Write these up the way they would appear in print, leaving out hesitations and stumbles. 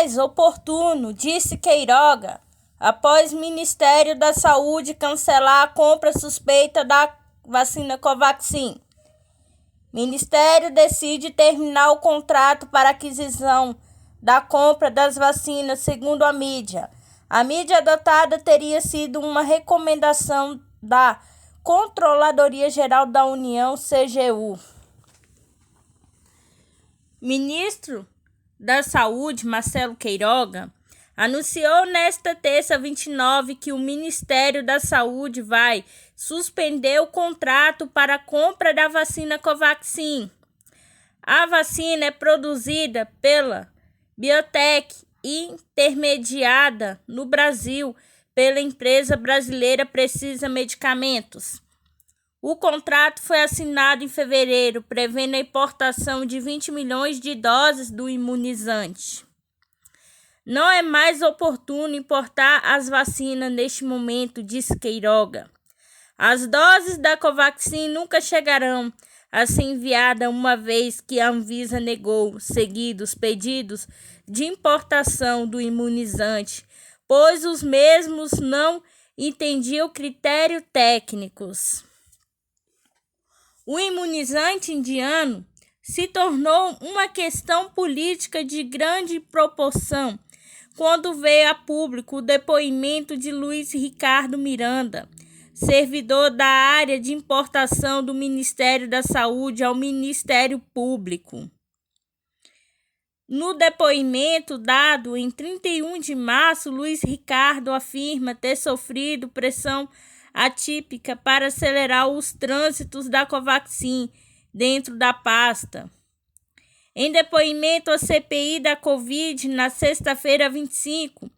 mais oportuno, disse Queiroga, após o Ministério da Saúde cancelar a compra suspeita da vacina Covaxin. Ministério decide terminar o contrato para aquisição da compra das vacinas, segundo a mídia. A mídia adotada teria sido uma recomendação da Controladoria Geral da União, CGU. Ministro da Saúde, Marcelo Queiroga, anunciou nesta terça 29 que o Ministério da Saúde vai suspender o contrato para a compra da vacina Covaxin. A vacina é produzida pela Biotech e intermediada no Brasil pela empresa brasileira Precisa Medicamentos. O contrato foi assinado em fevereiro, prevendo a importação de 20 milhões de doses do imunizante. Não é mais oportuno importar as vacinas neste momento, disse Queiroga. As doses da Covaxin nunca chegarão a ser enviadas, uma vez que a Anvisa negou seguidos pedidos de importação do imunizante, pois os mesmos não entendiam critérios técnicos. O imunizante indiano se tornou uma questão política de grande proporção quando veio a público o depoimento de Luiz Ricardo Miranda, servidor da área de importação do Ministério da Saúde ao Ministério Público. No depoimento dado em 31 de março, Luiz Ricardo afirma ter sofrido pressão atípica para acelerar os trânsitos da Covaxin dentro da pasta. Em depoimento à CPI da Covid, na sexta-feira 25,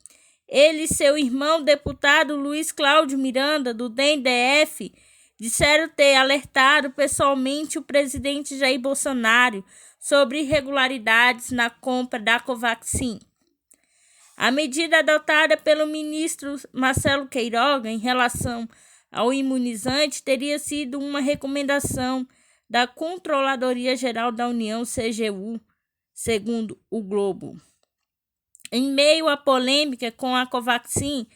ele e seu irmão, deputado Luiz Cláudio Miranda, do DEM-DF, disseram ter alertado pessoalmente o presidente Jair Bolsonaro sobre irregularidades na compra da Covaxin. A medida adotada pelo ministro Marcelo Queiroga em relação ao imunizante teria sido uma recomendação da Controladoria Geral da União, CGU, segundo o Globo. Em meio à polêmica com a Covaxin,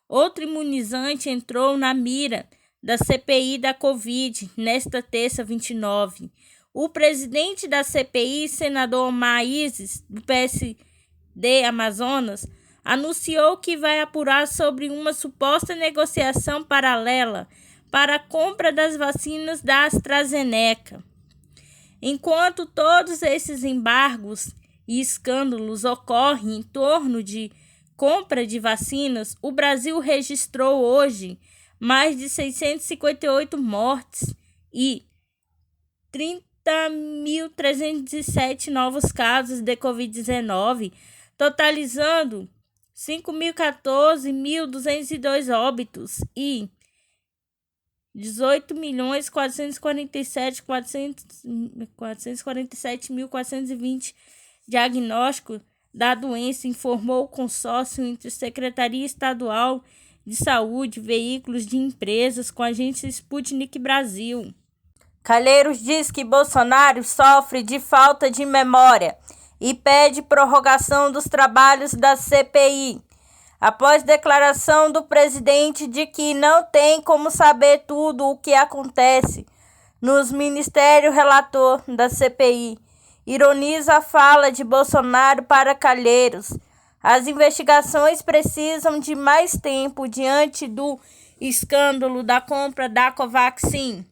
outro imunizante entrou na mira da CPI da Covid nesta terça 29. O presidente da CPI, senador Maíses, do PSD Amazonas, anunciou que vai apurar sobre uma suposta negociação paralela para a compra das vacinas da AstraZeneca. Enquanto todos esses embargos e escândalos ocorrem em torno de compra de vacinas, o Brasil registrou hoje mais de 658 mortes e 30.307 novos casos de Covid-19, totalizando 5.014.202 óbitos e 18.447.420 diagnósticos da doença, informou o consórcio entre Secretaria Estadual de Saúde, veículos de empresas com a agência Sputnik Brasil. Calheiros diz que Bolsonaro sofre de falta de memória e pede prorrogação dos trabalhos da CPI. Após declaração do presidente de que não tem como saber tudo o que acontece nos ministérios, relator da CPI ironiza a fala de Bolsonaro para Calheiros. As investigações precisam de mais tempo diante do escândalo da compra da Covaxin.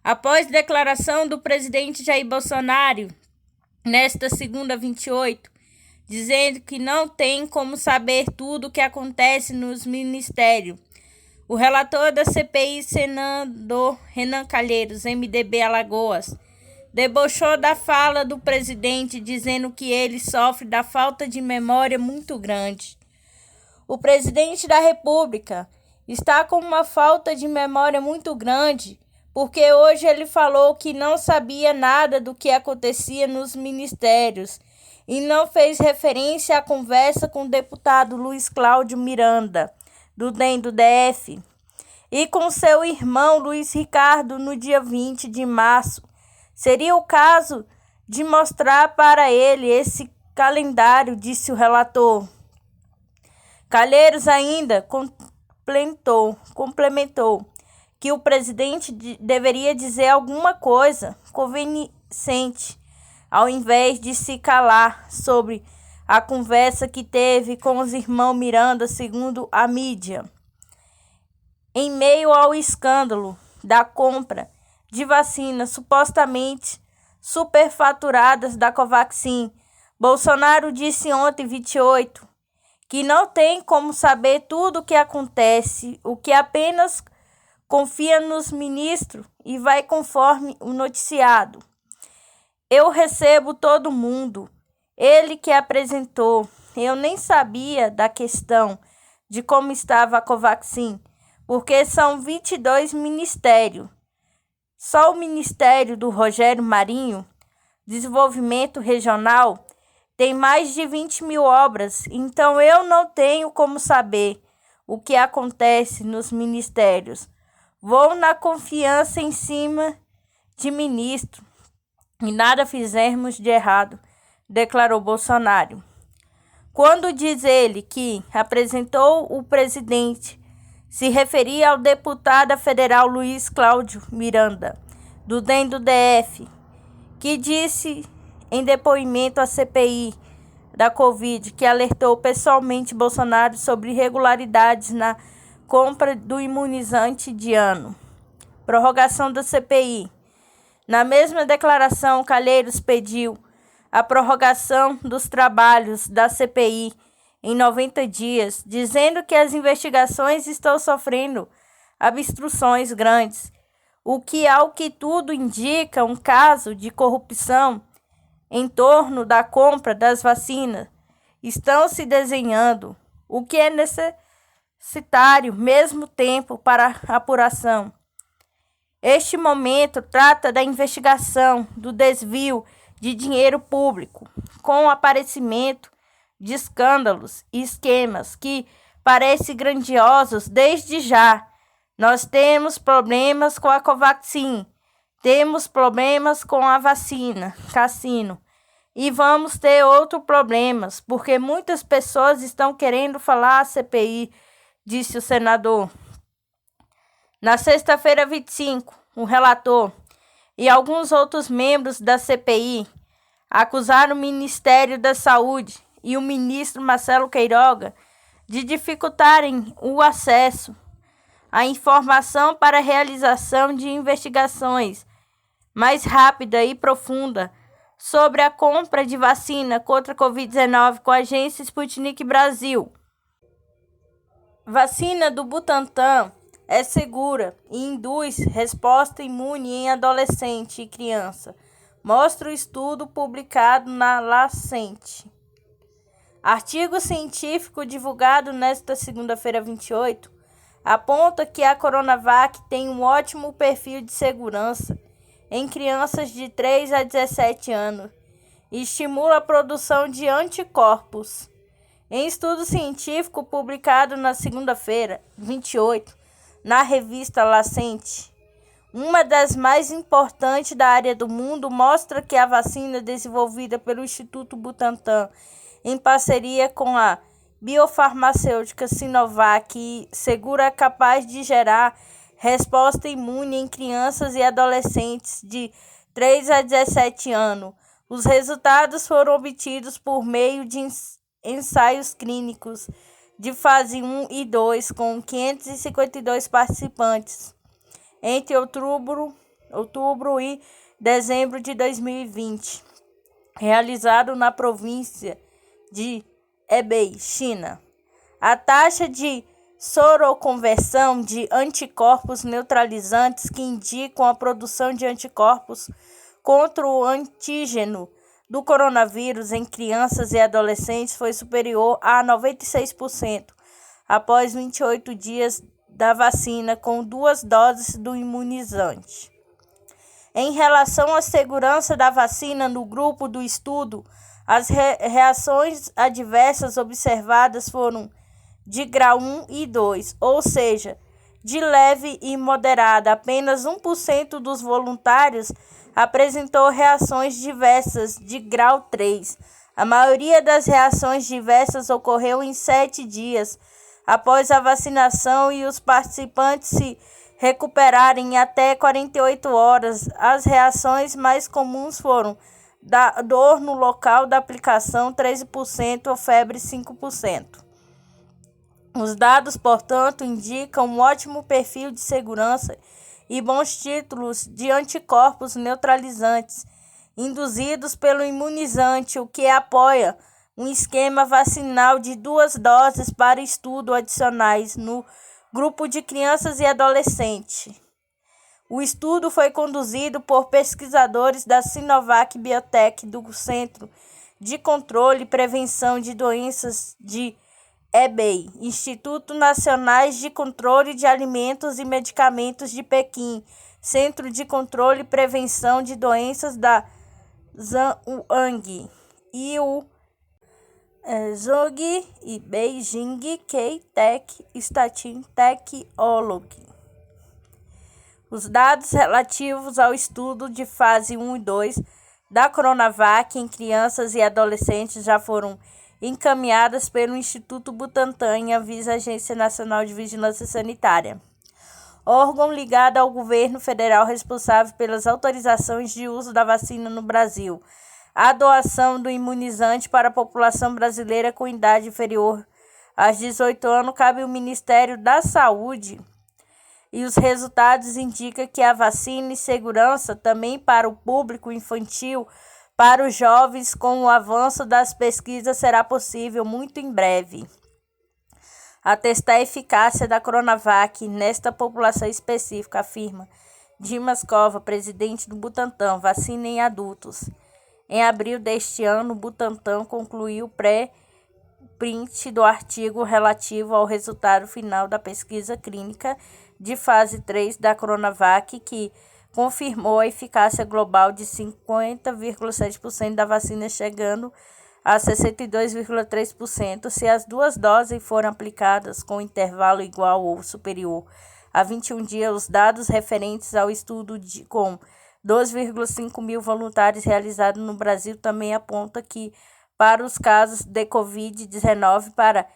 Após declaração do presidente Jair Bolsonaro, nesta segunda 28, dizendo que não tem como saber tudo o que acontece nos ministérios, o relator da CPI, senador Renan Calheiros, MDB Alagoas, debochou da fala do presidente, dizendo que ele sofre da falta de memória muito grande. O presidente da República está com uma falta de memória muito grande, porque hoje ele falou que não sabia nada do que acontecia nos ministérios e não fez referência à conversa com o deputado Luiz Cláudio Miranda, do DEM do DF, e com seu irmão Luiz Ricardo no dia 20 de março. Seria o caso de mostrar para ele esse calendário, disse o relator. Calheiros ainda complementou que o presidente deveria dizer alguma coisa convincente, ao invés de se calar sobre a conversa que teve com os irmãos Miranda, segundo a mídia. Em meio ao escândalo da compra de vacinas supostamente superfaturadas da Covaxin, Bolsonaro disse ontem, 28, que não tem como saber tudo o que acontece, o que apenas confia nos ministros e vai conforme o noticiado. Eu recebo todo mundo. Ele que apresentou. Eu nem sabia da questão de como estava a Covaxin, porque são 22 ministérios. Só o Ministério do Rogério Marinho, Desenvolvimento Regional, tem mais de 20 mil obras, então eu não tenho como saber o que acontece nos ministérios. Vou na confiança em cima de ministro e nada fizemos de errado, declarou Bolsonaro. Quando diz ele que apresentou o presidente, se referia ao deputado federal Luiz Cláudio Miranda, do DEM do DF, que disse em depoimento à CPI da Covid que alertou pessoalmente Bolsonaro sobre irregularidades na compra do imunizante de ano. Prorrogação da CPI. Na mesma declaração, Calheiros pediu a prorrogação dos trabalhos da CPI em 90 dias, dizendo que as investigações estão sofrendo obstruções grandes, o que, ao que tudo indica, um caso de corrupção em torno da compra das vacinas estão se desenhando, o que é necessário mesmo tempo para apuração. Este momento trata da investigação do desvio de dinheiro público, com o aparecimento de escândalos e esquemas que parecem grandiosos desde já. Nós temos problemas com a Covaxin, temos problemas com a vacina, Cassino, e vamos ter outros problemas, porque muitas pessoas estão querendo falar à CPI, disse o senador. Na sexta-feira, 25, o relator e alguns outros membros da CPI acusaram o Ministério da Saúde e o ministro Marcelo Queiroga de dificultarem o acesso à informação para a realização de investigações mais rápida e profunda sobre a compra de vacina contra a Covid-19 com a agência Sputnik Brasil. Vacina do Butantan é segura e induz resposta imune em adolescente e criança, mostra o estudo publicado na Lancet. Artigo científico divulgado nesta segunda-feira, 28, aponta que a Coronavac tem um ótimo perfil de segurança em crianças de 3 a 17 anos e estimula a produção de anticorpos. Em estudo científico publicado na segunda-feira, 28, na revista Lancet, uma das mais importantes da área do mundo, mostra que a vacina desenvolvida pelo Instituto Butantan, em parceria com a biofarmacêutica Sinovac, segura é capaz de gerar resposta imune em crianças e adolescentes de 3 a 17 anos. Os resultados foram obtidos por meio de ensaios clínicos de fase 1 e 2 com 552 participantes entre outubro e dezembro de 2020, realizado na província de Hebei, China. A taxa de soroconversão de anticorpos neutralizantes que indicam a produção de anticorpos contra o antígeno do coronavírus em crianças e adolescentes foi superior a 96% após 28 dias da vacina com 2 doses do imunizante. Em relação à segurança da vacina no grupo do estudo, as reações adversas observadas foram de grau 1 e 2, ou seja, de leve e moderada. Apenas 1% dos voluntários apresentou reações diversas de grau 3. A maioria das reações diversas ocorreu em 7 dias após a vacinação e os participantes se recuperarem em até 48 horas. As reações mais comuns foram dor no local da aplicação 13% ou febre 5%. Os dados, portanto, indicam um ótimo perfil de segurança e bons títulos de anticorpos neutralizantes induzidos pelo imunizante, o que apoia um esquema vacinal de 2 doses para estudos adicionais no grupo de crianças e adolescentes. O estudo foi conduzido por pesquisadores da Sinovac Biotech do Centro de Controle e Prevenção de Doenças de Hebei, Instituto Nacional de Controle de Alimentos e Medicamentos de Pequim, Centro de Controle e Prevenção de Doenças da Zhangjiang e o Zhong e Beijing K-Tech Statin Technology. Os dados relativos ao estudo de fase 1 e 2 da Coronavac em crianças e adolescentes já foram encaminhadas pelo Instituto Butantan e Anvisa, Agência Nacional de Vigilância Sanitária, órgão ligado ao governo federal responsável pelas autorizações de uso da vacina no Brasil. A doação do imunizante para a população brasileira com idade inferior aos 18 anos cabe ao Ministério da Saúde e os resultados indicam que a vacina e segurança também para o público infantil, para os jovens, com o avanço das pesquisas, será possível muito em breve atestar a eficácia da Coronavac nesta população específica, afirma Dimas Cova, presidente do Butantan, vacina em adultos. Em abril deste ano, o Butantan concluiu o pré-print do artigo relativo ao resultado final da pesquisa clínica de fase 3 da Coronavac, que confirmou a eficácia global de 50,7% da vacina, chegando a 62,3% se as 2 doses forem aplicadas com intervalo igual ou superior a 21 dias. Os dados referentes ao estudo com 2,5 mil voluntários realizado no Brasil também apontam que, para os casos de Covid-19, para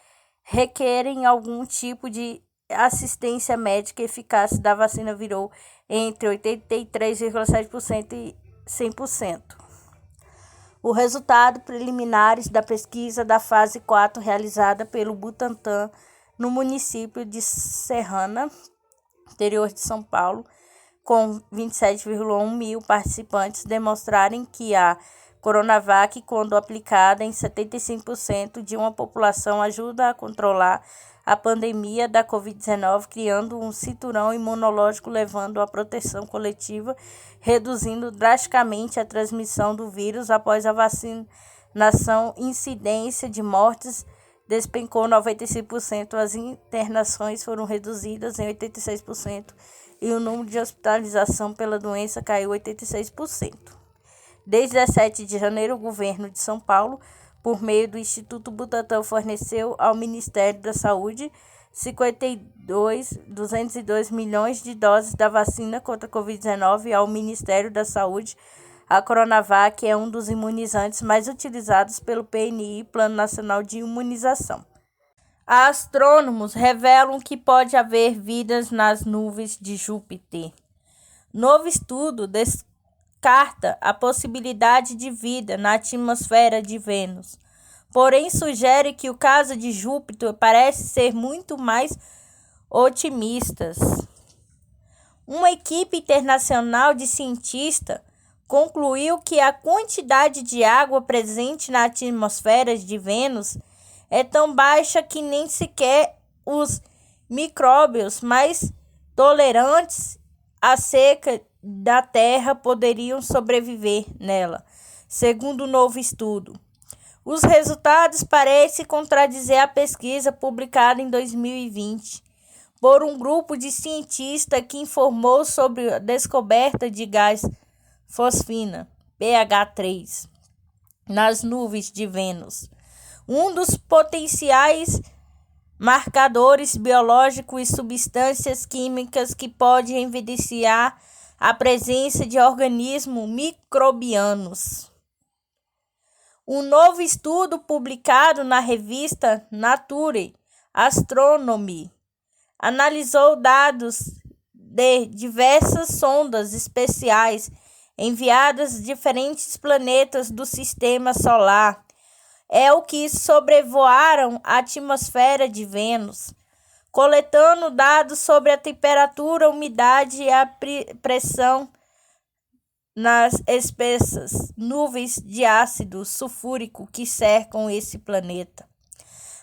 requerem algum tipo de assistência médica, a eficácia da vacina virou entre 83,7% e 100%. O resultado preliminares da pesquisa da fase 4 realizada pelo Butantan no município de Serrana, interior de São Paulo, com 27,1 mil participantes, demonstraram que a Coronavac, quando aplicada em 75% de uma população, ajuda a controlar a pandemia da Covid-19, criando um cinturão imunológico, levando à proteção coletiva, reduzindo drasticamente a transmissão do vírus. Após a vacinação, incidência de mortes despencou 95%, as internações foram reduzidas em 86% e o número de hospitalização pela doença caiu 86%. Desde 17 de janeiro, o governo de São Paulo, por meio do Instituto Butantan, forneceu ao Ministério da Saúde 202 milhões de doses da vacina contra a Covid-19. Ao Ministério da Saúde, a Coronavac é um dos imunizantes mais utilizados pelo PNI, Plano Nacional de Imunização. Astrônomos revelam que pode haver vidas nas nuvens de Júpiter. Novo estudo descarta a possibilidade de vida na atmosfera de Vênus, porém sugere que o caso de Júpiter parece ser muito mais otimista. Uma equipe internacional de cientistas concluiu que a quantidade de água presente na atmosfera de Vênus é tão baixa que nem sequer os micróbios mais tolerantes à seca da Terra poderiam sobreviver nela, segundo o novo estudo. Os resultados parecem contradizer a pesquisa publicada em 2020 por um grupo de cientistas que informou sobre a descoberta de gás fosfina, pH3, nas nuvens de Vênus. Um dos potenciais marcadores biológicos e substâncias químicas que podem evidenciar a presença de organismos microbianos. Um novo estudo publicado na revista Nature Astronomy analisou dados de diversas sondas espaciais enviadas a diferentes planetas do sistema solar, que sobrevoaram a atmosfera de Vênus, coletando dados sobre a temperatura, umidade e a pressão nas espessas nuvens de ácido sulfúrico que cercam esse planeta.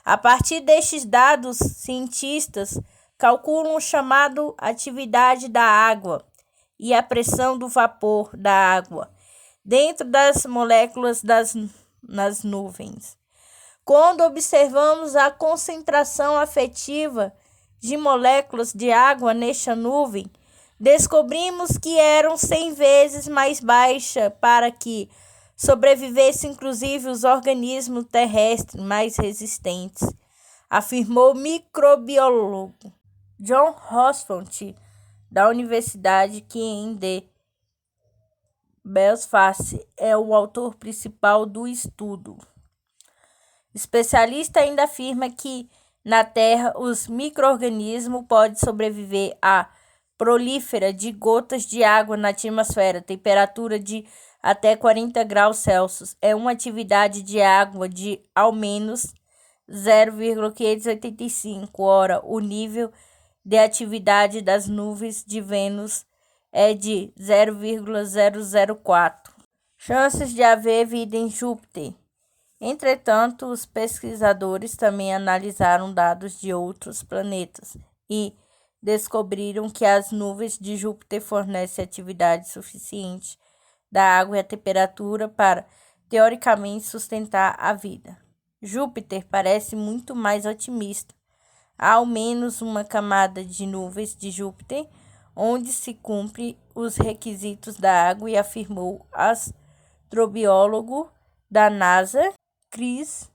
A partir destes dados, cientistas calculam o chamado atividade da água e a pressão do vapor da água dentro das moléculas nas nuvens. Quando observamos a concentração afetiva de moléculas de água nesta nuvem, descobrimos que eram 100 vezes mais baixa para que sobrevivessem inclusive os organismos terrestres mais resistentes, afirmou o microbiólogo John Rosfont, da Universidade Kean de Belfast, é o autor principal do estudo. O especialista ainda afirma que na Terra os micro-organismos podem sobreviver a prolífera de gotas de água na atmosfera, temperatura de até 40 graus Celsius. É uma atividade de água de ao menos 0,585 hora. O nível de atividade das nuvens de Vênus é de 0,004. Chances de haver vida em Júpiter. Entretanto, os pesquisadores também analisaram dados de outros planetas e descobriram que as nuvens de Júpiter fornecem atividade suficiente da água e a temperatura para, teoricamente, sustentar a vida. Júpiter parece muito mais otimista. Há ao menos uma camada de nuvens de Júpiter onde se cumpre os requisitos da água, e afirmou astrobiólogo da NASA, Chris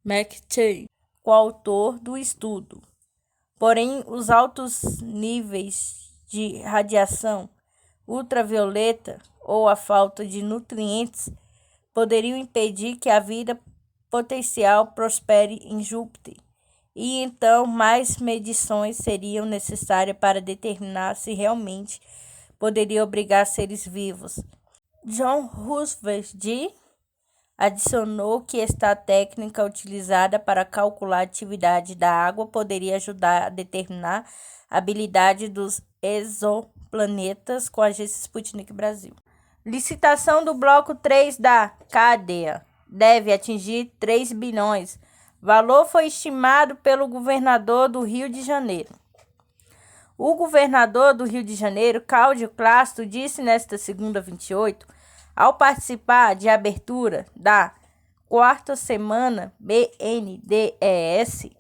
McKay, coautor do estudo. Porém, os altos níveis de radiação ultravioleta ou a falta de nutrientes poderiam impedir que a vida potencial prospere em Júpiter, e então mais medições seriam necessárias para determinar se realmente poderia abrigar seres vivos. John Roosevelt adicionou que esta técnica utilizada para calcular a atividade da água poderia ajudar a determinar a habilidade dos exoplanetas com a agência Sputnik Brasil. Licitação do bloco 3 da cadeia deve atingir 3 bilhões. Valor foi estimado pelo governador do Rio de Janeiro. O governador do Rio de Janeiro, Cláudio Castro, disse nesta segunda 28, ao participar de abertura da 4ª semana BNDES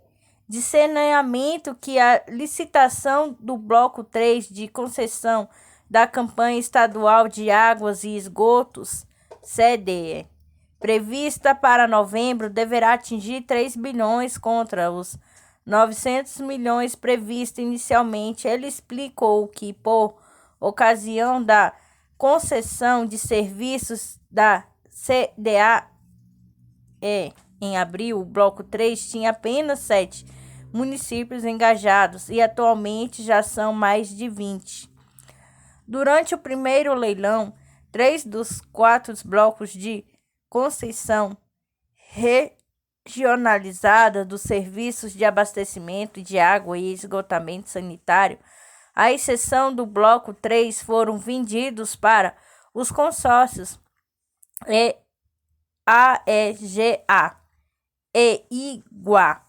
de saneamento, que a licitação do bloco 3 de concessão da campanha estadual de águas e esgotos, CDE, prevista para novembro, deverá atingir 3 bilhões contra os 900 milhões previstos inicialmente. Ele explicou que, por ocasião da concessão de serviços da CDAE em abril, o bloco 3 tinha apenas 7 municípios engajados e atualmente já são mais de 20. Durante o primeiro leilão, 3 dos 4 blocos de concessão regionalizada dos serviços de abastecimento de água e esgotamento sanitário, à exceção do bloco 3, foram vendidos para os consórcios AEGA e IGUA,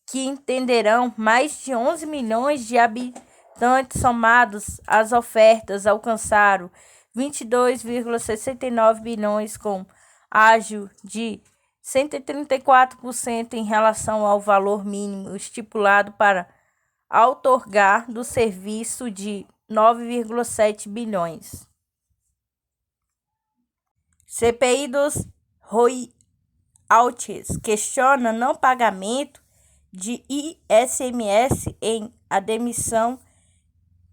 que entenderão mais de 11 milhões de habitantes. Somados, as ofertas alcançaram 22,69 bilhões, com ágio de 134% em relação ao valor mínimo estipulado para outorgar do serviço de 9,7 bilhões. CPI dos royalties questiona não pagamento de ICMS em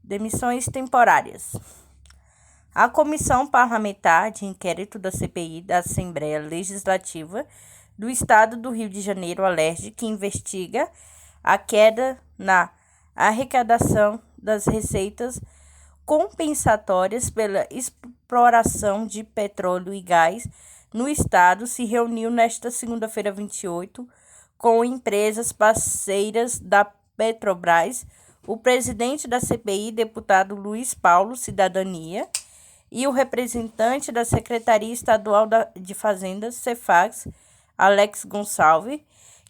demissões temporárias. A Comissão Parlamentar de Inquérito da CPI da Assembleia Legislativa do Estado do Rio de Janeiro, ALERJ, que investiga a queda na arrecadação das receitas compensatórias pela exploração de petróleo e gás no Estado, se reuniu nesta segunda-feira, 28, com empresas parceiras da Petrobras, o presidente da CPI, deputado Luiz Paulo, Cidadania, e o representante da Secretaria Estadual de Fazenda, Cefax, Alex Gonçalves,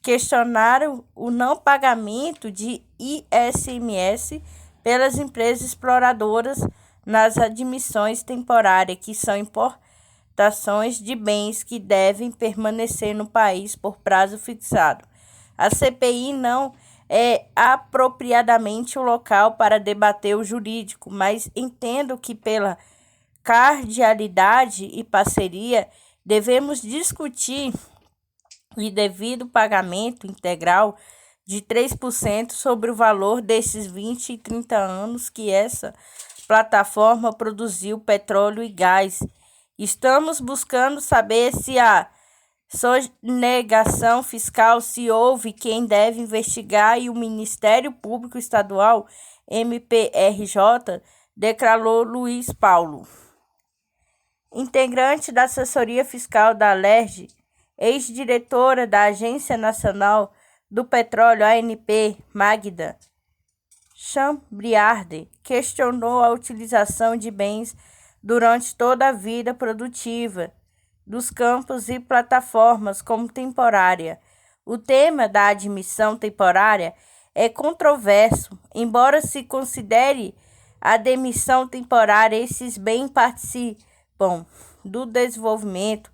questionaram o não pagamento de ICMS pelas empresas exploradoras nas admissões temporárias, que são importações de bens que devem permanecer no país por prazo fixado. A CPI não é apropriadamente o local para debater o jurídico, mas entendo que pela cordialidade e parceria devemos discutir o devido pagamento integral de 3% sobre o valor desses 20 e 30 anos que essa plataforma produziu petróleo e gás. Estamos buscando saber se há sonegação fiscal, se houve, quem deve investigar, e o Ministério Público Estadual, MPRJ, declarou Luiz Paulo, integrante da assessoria fiscal da ALERJ, ex-diretora da Agência Nacional do Petróleo, ANP, Magda Chambriardi, questionou a utilização de bens durante toda a vida produtiva dos campos e plataformas como temporária. O tema da admissão temporária é controverso, embora se considere a demissão temporária, esses bens participam do desenvolvimento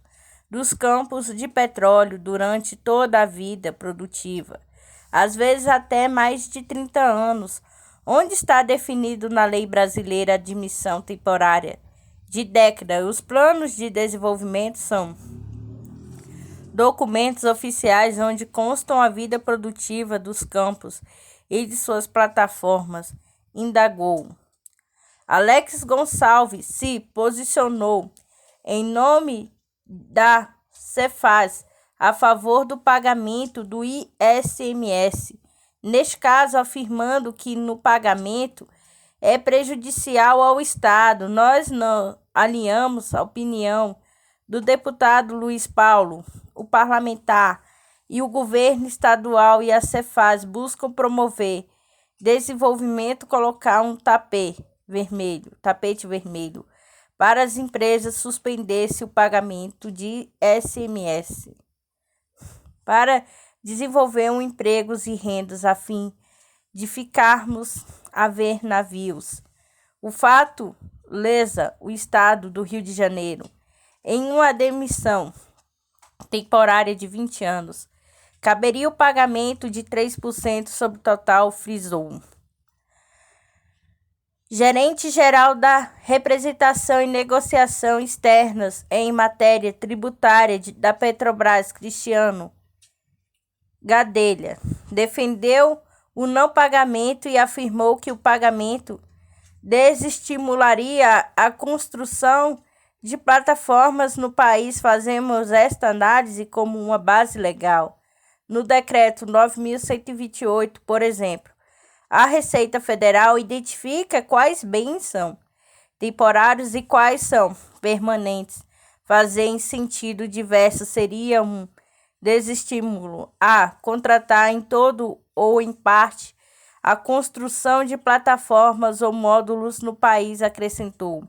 dos campos de petróleo durante toda a vida produtiva, às vezes até mais de 30 anos, onde está definido na lei brasileira a admissão temporária de década. Os planos de desenvolvimento são documentos oficiais onde constam a vida produtiva dos campos e de suas plataformas, indagou. Alex Gonçalves se posicionou em nome da Cefaz a favor do pagamento do ICMS, neste caso afirmando que no pagamento é prejudicial ao Estado. Nós não alinhamos a opinião do deputado Luiz Paulo. O parlamentar e o governo estadual e a Cefaz buscam promover desenvolvimento, colocar um tapete vermelho para as empresas suspender-se o pagamento de ICMS, para desenvolver empregos e rendas a fim de ficarmos a ver navios. O fato lesa o Estado do Rio de Janeiro em uma demissão temporária de 20 anos. Caberia o pagamento de 3% sobre o total, frisou. Gerente-geral da Representação e Negociação Externas em matéria tributária da Petrobras, Cristiano Gadelha, defendeu o não pagamento e afirmou que o pagamento desestimularia a construção de plataformas no país. Fazemos esta análise como uma base legal. No decreto 9.128, por exemplo, a Receita Federal identifica quais bens são temporários e quais são permanentes. Fazer em sentido diverso seria um desestímulo a contratar em todo ou em parte a construção de plataformas ou módulos no país, acrescentou.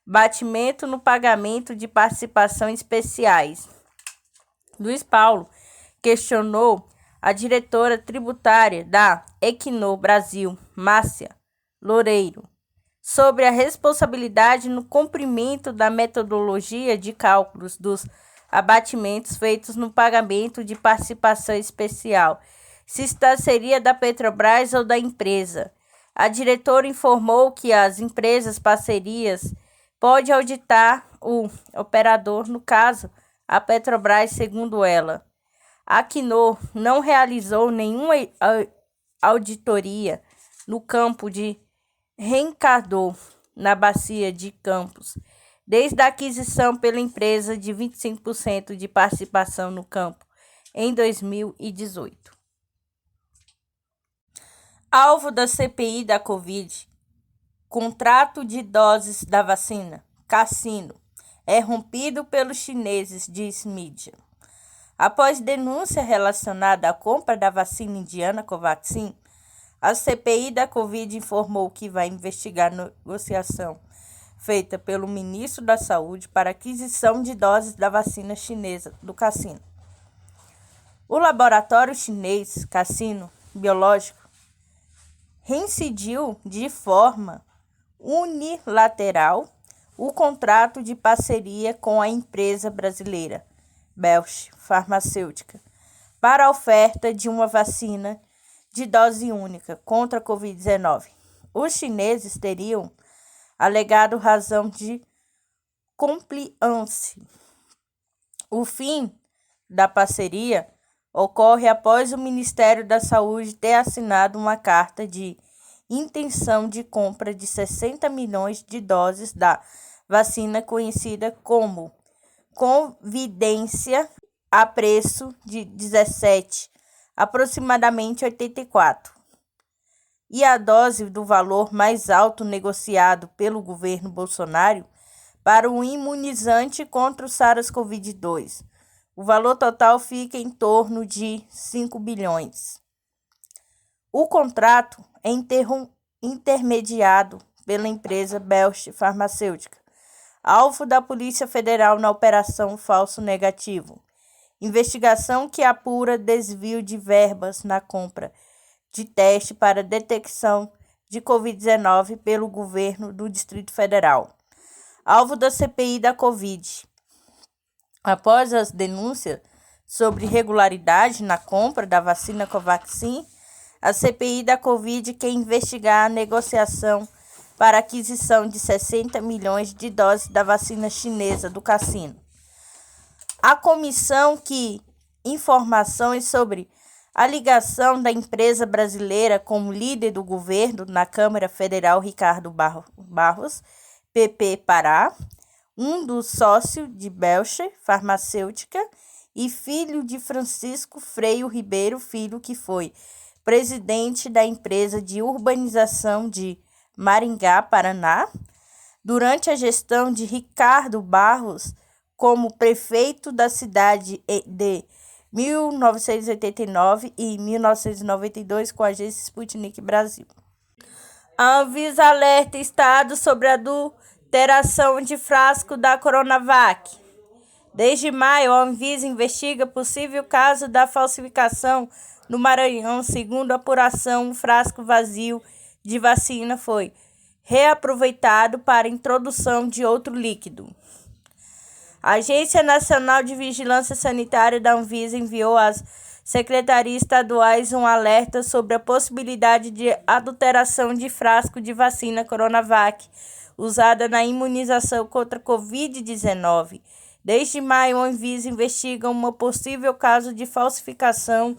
Batimento no pagamento de participação especiais. Luiz Paulo questionou a diretora tributária da Equinor Brasil, Márcia Loureiro, sobre a responsabilidade no cumprimento da metodologia de cálculos dos abatimentos feitos no pagamento de participação especial, se seria da Petrobras ou da empresa. A diretora informou que as empresas parcerias podem auditar o operador, no caso, a Petrobras, segundo ela. A Equinor não realizou nenhuma auditoria no campo de reencador na Bacia de Campos, desde a aquisição pela empresa de 25% de participação no campo em 2018. Alvo da CPI da Covid, contrato de doses da vacina, Cassino, é rompido pelos chineses, diz mídia. Após denúncia relacionada à compra da vacina indiana Covaxin, a CPI da Covid informou que vai investigar a negociação feita pelo ministro da Saúde para aquisição de doses da vacina chinesa do Cassino. O laboratório chinês Cassino Biológico reincidiu de forma unilateral o contrato de parceria com a empresa brasileira Bausch Farmacêutica para a oferta de uma vacina de dose única contra a Covid-19. Os chineses teriam alegado razão de compliance. O fim da parceria ocorre após o Ministério da Saúde ter assinado uma carta de intenção de compra de 60 milhões de doses da vacina conhecida como Convidência a preço de 17, aproximadamente 84, e a dose do valor mais alto negociado pelo governo Bolsonaro para o imunizante contra o SARS-CoV-2. O valor total fica em torno de 5 bilhões. O contrato é intermediado pela empresa Bausch Farmacêutica, alvo da Polícia Federal na Operação Falso Negativo, investigação que apura desvio de verbas na compra de teste para detecção de Covid-19 pelo governo do Distrito Federal, alvo da CPI da Covid. Após as denúncias sobre irregularidade na compra da vacina Covaxin, a CPI da Covid quer investigar a negociação para aquisição de 60 milhões de doses da vacina chinesa do Cassino. A comissão que informações sobre a ligação da empresa brasileira como líder do governo na Câmara Federal Ricardo Barros, PP Pará, um dos sócios de Bausch Farmacêutica e filho de Francisco Freio Ribeiro Filho, que foi presidente da empresa de urbanização de Maringá, Paraná, durante a gestão de Ricardo Barros como prefeito da cidade de 1989 e 1992 com a agência Sputnik Brasil. A Anvisa alerta Estado sobre a adulteração de frasco da Coronavac. Desde maio, a Anvisa investiga possível caso da falsificação no Maranhão. Segundo a apuração, um frasco vazio de vacina foi reaproveitado para a introdução de outro líquido. A Agência Nacional de Vigilância Sanitária da Anvisa enviou às secretarias estaduais um alerta sobre a possibilidade de adulteração de frasco de vacina Coronavac usada na imunização contra a Covid-19. Desde maio, a Anvisa investiga um possível caso de falsificação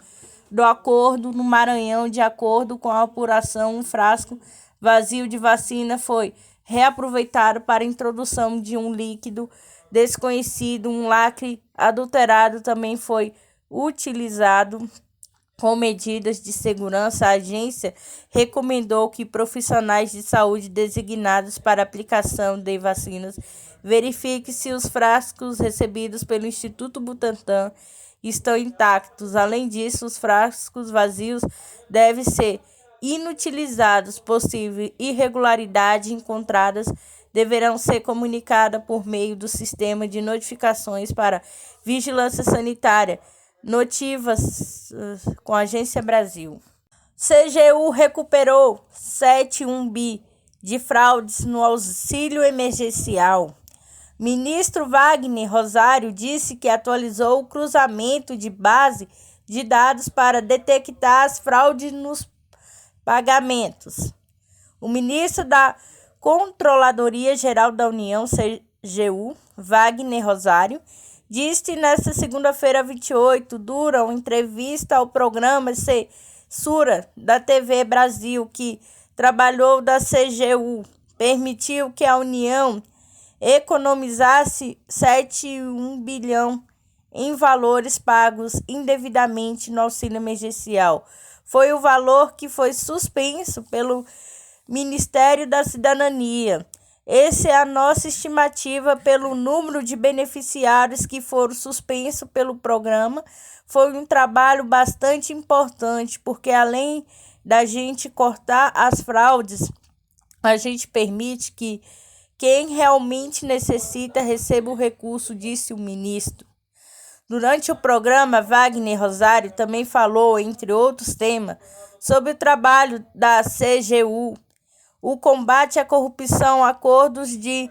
do acordo no Maranhão. De acordo com a apuração, um frasco vazio de vacina foi reaproveitado para a introdução de um líquido desconhecido. Um lacre adulterado também foi utilizado com medidas de segurança. A agência recomendou que profissionais de saúde designados para aplicação de vacinas verifiquem se os frascos recebidos pelo Instituto Butantan estão intactos. Além disso, os frascos vazios devem ser inutilizados. Possíveis irregularidades encontradas deverão ser comunicadas por meio do sistema de notificações para vigilância sanitária notivas com a Agência Brasil. CGU recuperou 7,1 bi de fraudes no auxílio emergencial. Ministro Wagner Rosário disse que atualizou o cruzamento de base de dados para detectar as fraudes nos pagamentos. O ministro da Controladoria Geral da União, CGU, Wagner Rosário, disse nesta segunda-feira, 28, durante uma entrevista ao programa Censura da TV Brasil, que trabalhou da CGU permitiu que a União economizasse 7,1 bilhão em valores pagos indevidamente no auxílio emergencial. Foi o valor que foi suspenso pelo Ministério da Cidadania. Essa é a nossa estimativa pelo número de beneficiários que foram suspensos pelo programa. Foi um trabalho bastante importante, porque além da gente cortar as fraudes, a gente permite que quem realmente necessita receba o recurso, disse o ministro. Durante o programa, Wagner Rosário também falou, entre outros temas, sobre o trabalho da CGU, o combate à corrupção, acordos de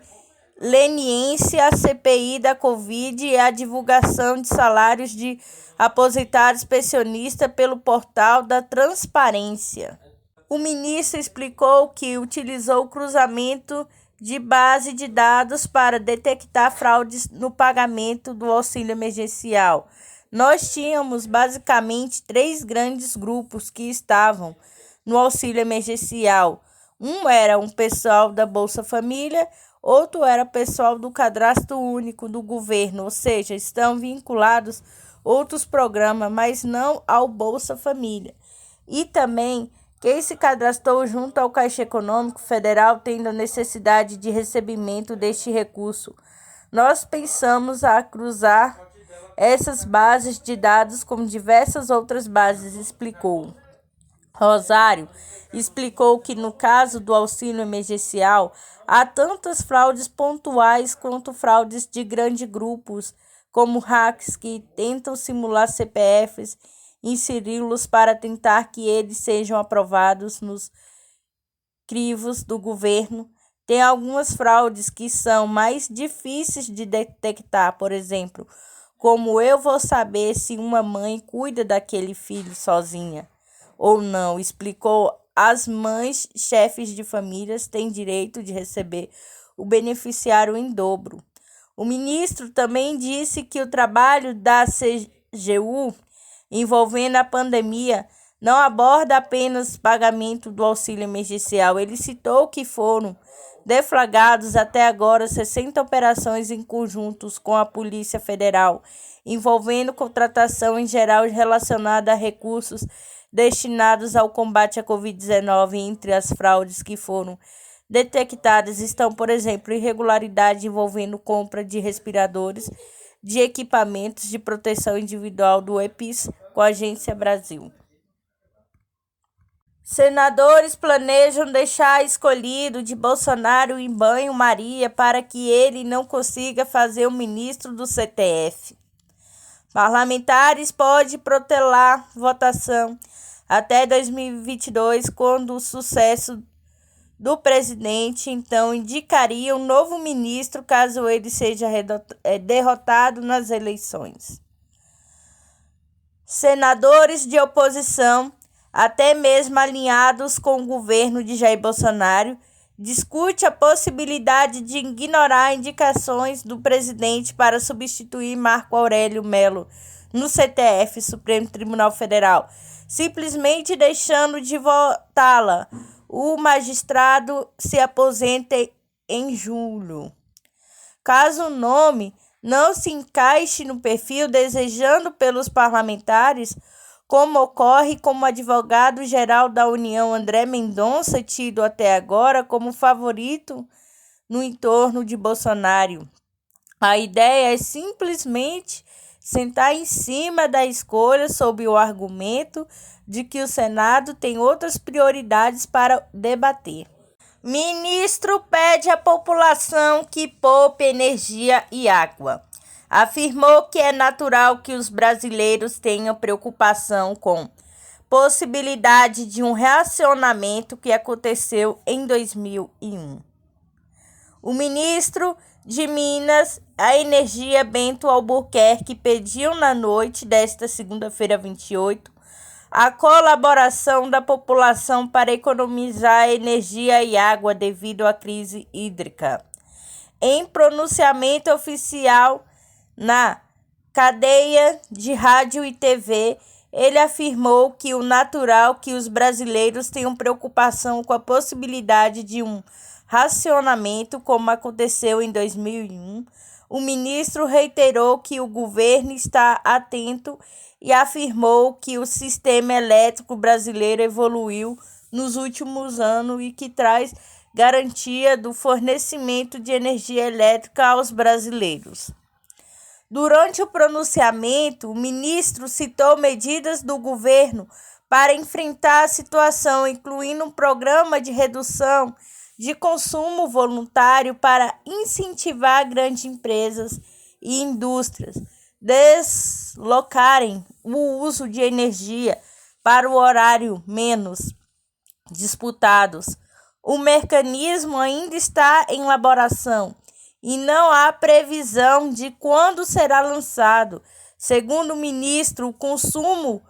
leniência, a CPI da Covid e a divulgação de salários de aposentados pensionistas pelo portal da transparência. O ministro explicou que utilizou o cruzamento de base de dados para detectar fraudes no pagamento do auxílio emergencial. Nós tínhamos basicamente 3 grandes grupos que estavam no auxílio emergencial. Um era um pessoal da Bolsa Família, outro era pessoal do Cadastro Único do governo, ou seja, estão vinculados outros programas, mas não ao Bolsa Família. E também quem se cadastrou junto ao Caixa Econômico Federal tendo a necessidade de recebimento deste recurso. Nós pensamos a cruzar essas bases de dados com diversas outras bases, explicou. Rosário explicou que no caso do auxílio emergencial, há tantas fraudes pontuais quanto fraudes de grandes grupos, como hacks que tentam simular CPFs, inseri-los para tentar que eles sejam aprovados nos crivos do governo. Tem algumas fraudes que são mais difíceis de detectar, por exemplo, como eu vou saber se uma mãe cuida daquele filho sozinha ou não, explicou. As mães chefes de famílias têm direito de receber o beneficiário em dobro. O ministro também disse que o trabalho da CGU envolvendo a pandemia não aborda apenas o pagamento do auxílio emergencial. Ele citou que foram deflagrados até agora 60 operações em conjuntos com a Polícia Federal, envolvendo contratação em geral relacionada a recursos destinados ao combate à Covid-19. Entre as fraudes que foram detectadas estão, por exemplo, irregularidades envolvendo compra de respiradores, de equipamentos de proteção individual do EPIS com a Agência Brasil. Senadores planejam deixar escolhido de Bolsonaro em banho-maria para que ele não consiga fazer o ministro do CTF. Parlamentares podem protelar votação até 2022, quando o sucesso do presidente então indicaria um novo ministro caso ele seja derrotado nas eleições. Senadores de oposição, até mesmo alinhados com o governo de Jair Bolsonaro, discute a possibilidade de ignorar indicações do presidente para substituir Marco Aurélio Mello no CTF, Supremo Tribunal Federal, simplesmente deixando de votá-la. O magistrado se aposenta em julho. Caso o nome não se encaixe no perfil desejado pelos parlamentares, como ocorre com o advogado-geral da União, André Mendonça, tido até agora como favorito no entorno de Bolsonaro. A ideia é simplesmente sentar em cima da escolha sob o argumento de que o Senado tem outras prioridades para debater. Ministro pede à população que poupe energia e água. Afirmou que é natural que os brasileiros tenham preocupação com possibilidade de um reacionamento que aconteceu em 2001. O ministro de Minas e Energia, Bento Albuquerque, pediu na noite desta segunda-feira, 28, a colaboração da população para economizar energia e água devido à crise hídrica. Em pronunciamento oficial na cadeia de rádio e TV, ele afirmou que o natural que os brasileiros tenham preocupação com a possibilidade de um racionamento, como aconteceu em 2001. O ministro reiterou que o governo está atento e afirmou que o sistema elétrico brasileiro evoluiu nos últimos anos e que traz garantia do fornecimento de energia elétrica aos brasileiros. Durante o pronunciamento, o ministro citou medidas do governo para enfrentar a situação, incluindo um programa de redução de consumo voluntário para incentivar grandes empresas e indústrias deslocarem o uso de energia para o horário menos disputados. O mecanismo ainda está em elaboração e não há previsão de quando será lançado. Segundo o ministro, o consumo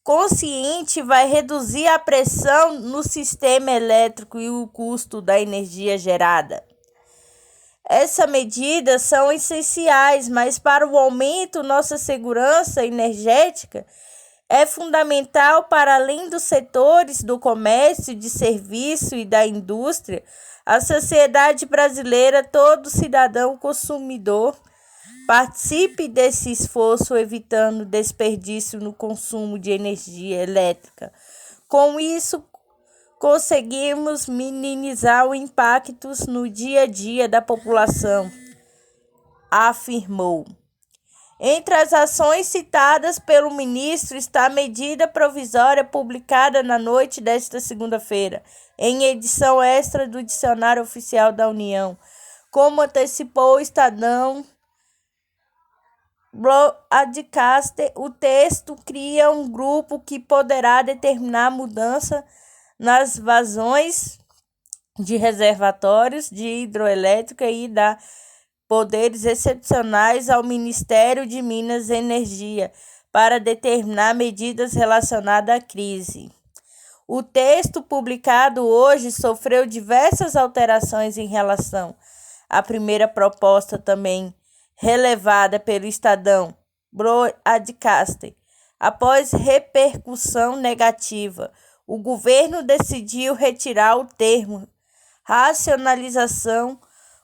consciente vai reduzir a pressão no sistema elétrico e o custo da energia gerada. Essas medidas são essenciais, mas para o aumento da nossa segurança energética é fundamental, para além dos setores do comércio, de serviço e da indústria, a sociedade brasileira, todo cidadão consumidor, participe desse esforço, evitando desperdício no consumo de energia elétrica. Com isso, conseguimos minimizar os impactos no dia a dia da população, afirmou. Entre as ações citadas pelo ministro está a medida provisória publicada na noite desta segunda-feira, em edição extra do Dicionário Oficial da União. Como antecipou o Estadão Broadcaster, o texto cria um grupo que poderá determinar mudança nas vazões de reservatórios de hidroelétrica e dar poderes excepcionais ao Ministério de Minas e Energia para determinar medidas relacionadas à crise. O texto publicado hoje sofreu diversas alterações em relação à primeira proposta, também relevada pelo Estadão Broadcaster. Após repercussão negativa, o governo decidiu retirar o termo racionalização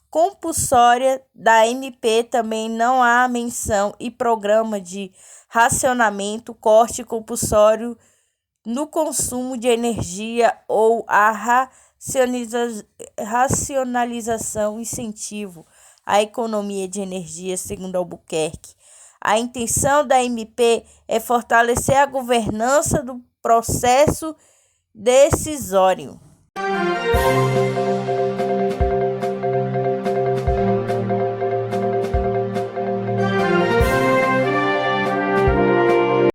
compulsória da MP. Também não há menção e programa de racionamento, corte compulsório no consumo de energia ou a racionalização incentivo à economia de energia, segundo Albuquerque. A intenção da MP é fortalecer a governança do processo decisório.